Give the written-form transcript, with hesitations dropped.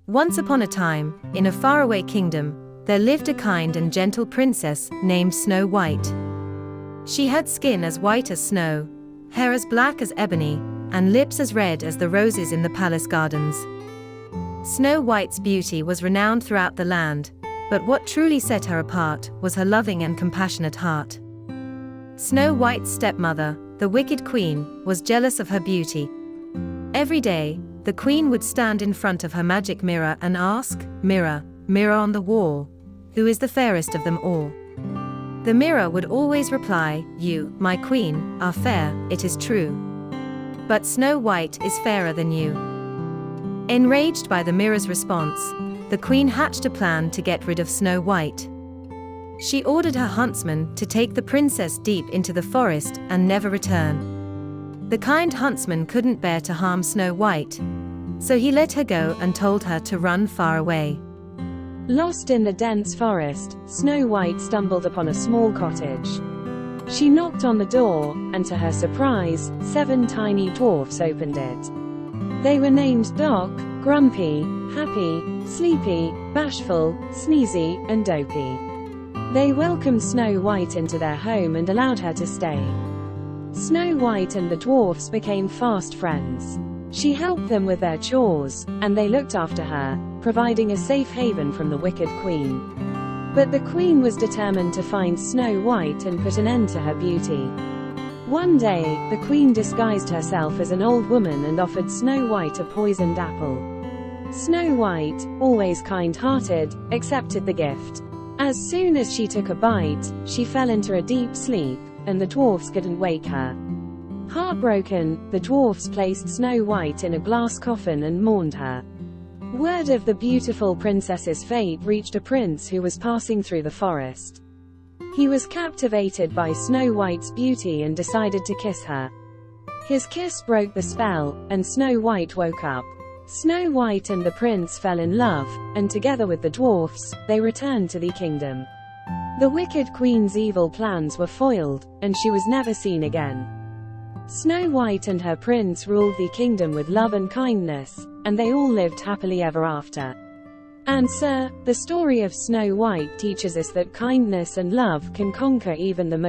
Once upon a time, in a faraway kingdom, there lived a kind and gentle princess named Snow White. She had skin as white as snow, hair as black as ebony, and lips as red as the roses in the palace gardens. Snow White's beauty was renowned throughout the land, but what truly set her apart was her loving and compassionate heart. Snow White's stepmother, the wicked queen, was jealous of her beauty. Every day, the queen would stand in front of her magic mirror and ask, "Mirror, mirror on the wall, who is the fairest of them all?" The mirror would always reply, "You, my queen, are fair, it is true. But Snow White is fairer than you." Enraged by the mirror's response, the queen hatched a plan to get rid of Snow White. She ordered her huntsman to take the princess deep into the forest and never return. The kind huntsman couldn't bear to harm Snow White, so he let her go and told her to run far away. Lost in the dense forest, Snow White stumbled upon a small cottage. She knocked on the door, and to her surprise, 7 tiny dwarfs opened it. They were named Doc, Grumpy, Happy, Sleepy, Bashful, Sneezy, and Dopey. They welcomed Snow White into their home and allowed her to stay. Snow White and the dwarfs became fast friends. She helped them with their chores, and they looked after her, providing a safe haven from the wicked queen. But the queen was determined to find Snow White and put an end to her beauty. One day, the queen disguised herself as an old woman and offered Snow White a poisoned apple. Snow White, always kind-hearted, accepted the gift. As soon as she took a bite, she fell into a deep sleep, and the dwarfs couldn't wake her. Heartbroken, the dwarfs placed Snow White in a glass coffin and mourned her. Word of the beautiful princess's fate reached a prince who was passing through the forest. He was captivated by Snow White's beauty and decided to kiss her. His kiss broke the spell, and Snow White woke up. Snow White and the prince fell in love, and together with the dwarfs, they returned to the kingdom. The wicked queen's evil plans were foiled, and she was never seen again. Snow White and her prince ruled the kingdom with love and kindness, and they all lived happily ever after. And sir, the story of Snow White teaches us that kindness and love can conquer even the most